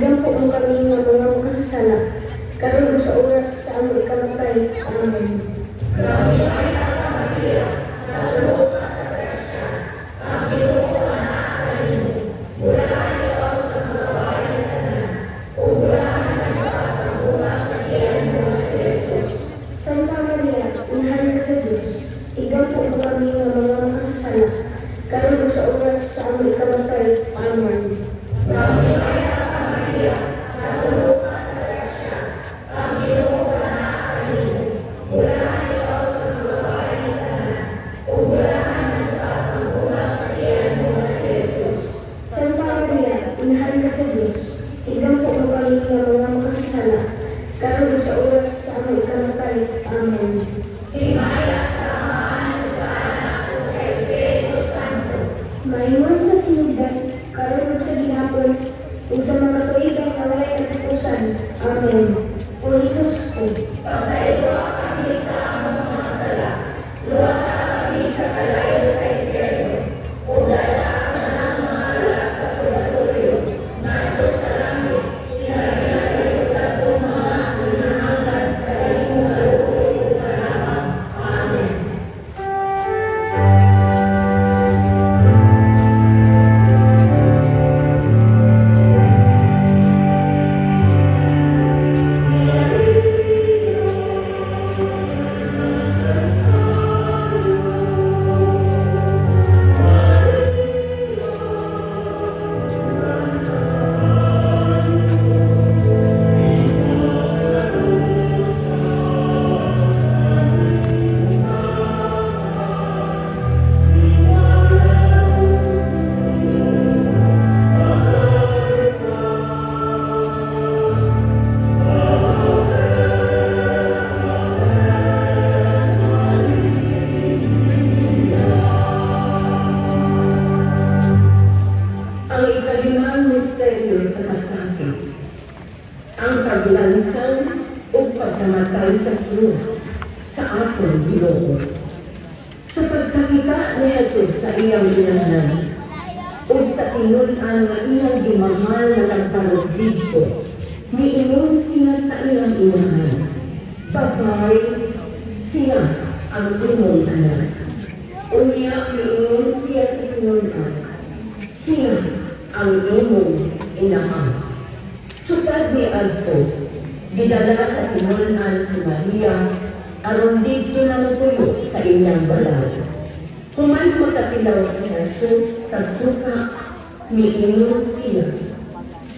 igampo mo kami nga mga makasasala, karon sa oras sa among ikamatay. Amen. Santa Maria, inahan ka sa Diyos, igampo mo kami nga mga makasasala, karon sa oras sa among ikamatay. Amen. Santa Maria, inahan ka sa Diyos, igampo mo kami nga mga makasasala, karon sa oras sa among ikamatay. Amen. Maingon sa sinugdan, karon ug sa gihapon, ug sa mga tuigang nga walay katapusan. Amen. O Jesus ko, ang ikalimang misteryo sa kasakit, ang paglansang o pagkamatay sa krus sa atong Ginoo. Sa pagkakita ni Jesus sa iyang inahan, o sa tinun-an nga iyang gimahal na nagparog dito, miingon siya sa iyang inahan, "Babay, siya ang imong anak." Unya miingon siya sa tinun-an, "Siya ang imong inahan." Sutad ni adto, gidala sa tinun-an si Maria aron dito nang puyo sa iyang balay. Human makatilaw si Jesus sa suka, miingon siya,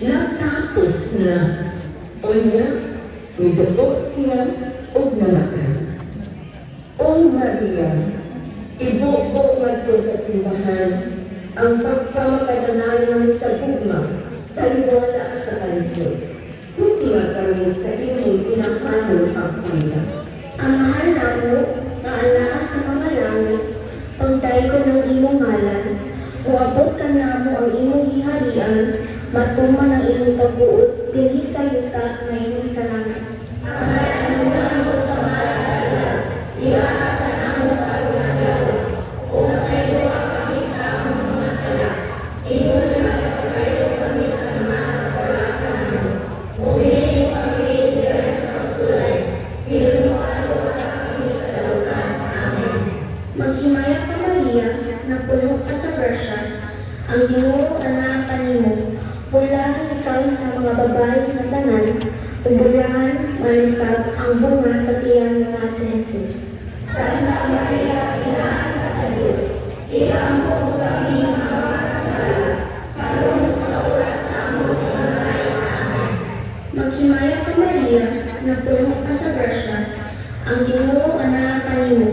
"Natapos na." Unya, midugo siya ug namatay. O Maria, ibubo ngadto sa simbahan ang pagkamakadanayon sa gugma, taliwala sa kalisod. Hukla kami sa imong pinakanong pagpanda. Ang mahal namo, nga anaa sa mga langit, pagday ko ng imong ngalan, uabot ka namo ang imong giharian, matuman ang imong pagbuot, dili sa yuta, mayroon sa langit. Maghimaya ka Maria, napuno ka sa grasya, ang Ginoo anaa kanimo, pulahan ikaw sa mga babae nga tanan, ug bulahan manusab ang bunga sa tiyang nga si Jesus. Santa Maria, inahan ka sa Diyos, iampo mo kami ang mga kasala, karon sa oras sa among pagkamatay. Amen. Maghimaya ka Maria, napuno ka sa grasya, ang Ginoo anaa kanimo,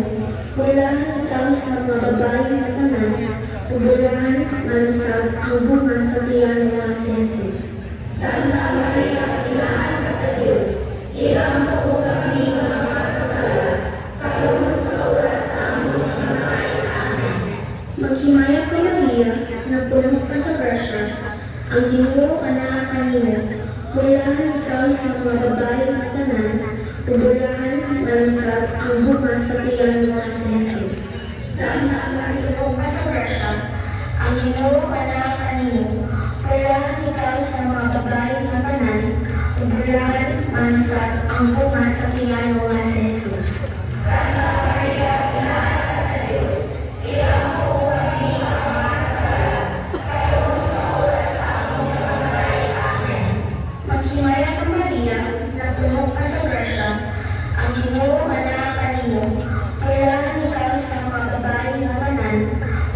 pulahan ikaw sa mga babae nga tanan, ug bulahan manusab ang bunga sa tiyang nga si Jesus. Santa Maria, inahan ka sa Diyos, iampo mo kami ang mga kasala, karon sa oras sa among pagkamatay. Amen. Maghimaya ka Maria, napuno ka sa grasya, ang Ginoo anaa kanimo, pulahan ikaw sa mga babae nga tanan, ug bulahan manusab ang bunga sa tiyang nga si Jesus. Santa Maria, Ka sa grasya, ang Ginoo anaa kanimo, pulahan ikaw sa mga babae nga tanan, Ubulahan, manusat, ang bunga sa piyano nga si Jesus. Maghimaya ka Maria, na puno ka sa grasya, ang Ginoo anak kanimo, ubulahan ikaw sa mga babae nga tanan,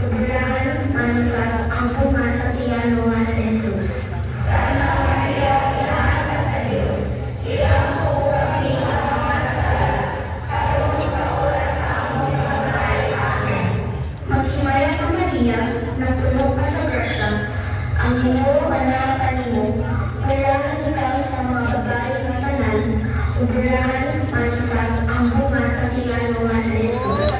ubulahan, manusat, ang bunga sa piyano nga si Jesus. Maghimaya ka Maria, na puno ka sa grasya, ang Ginoo anak kanimo, ubulahan ikaw sa mga babae nga tanan, ubulahan, manusat, ang bunga sa piyano nga si Jesus.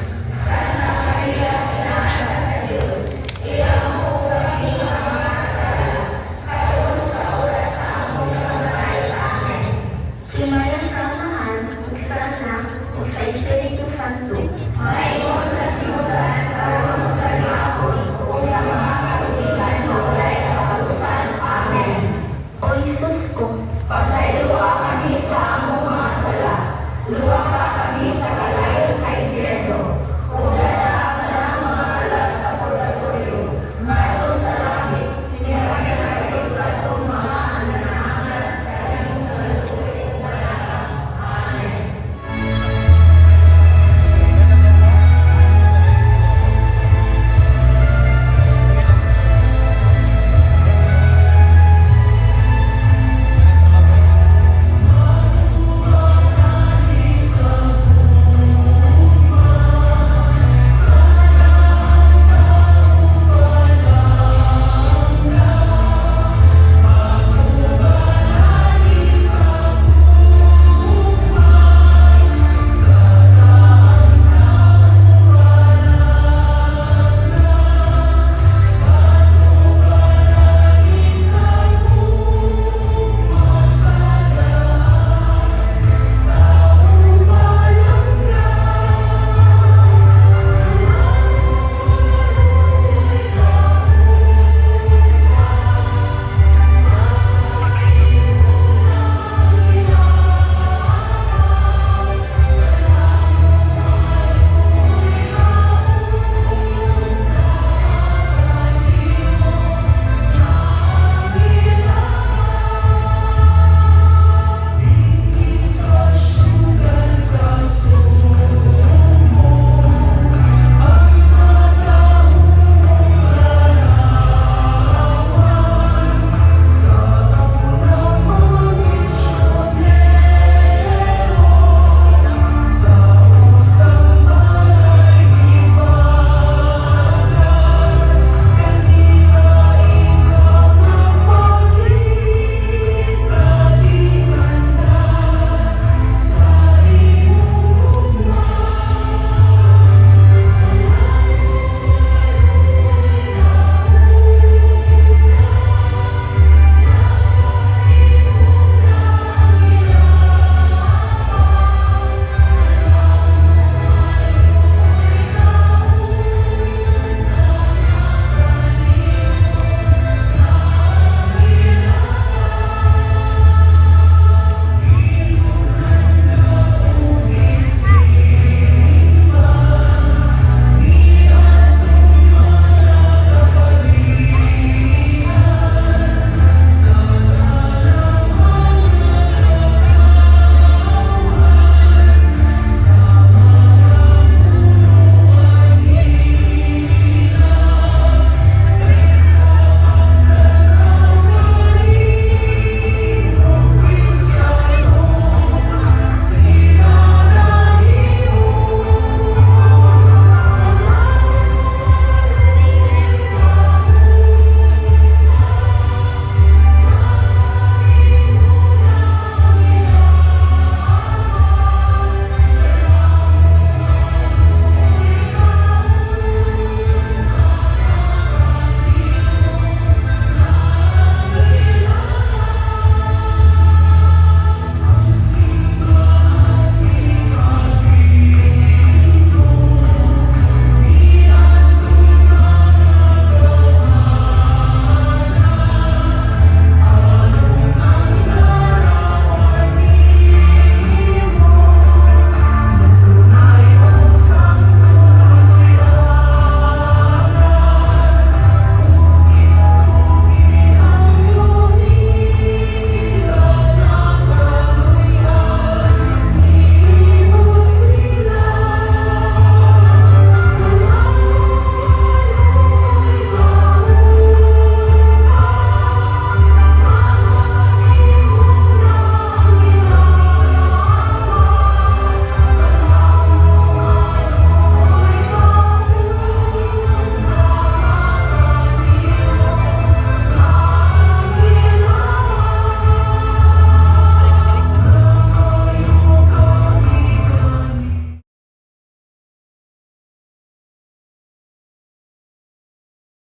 Himaya sa Amahan, ug sa Anak, ug sa Espiritu Santo. O Jesus ko, Pasaylo ka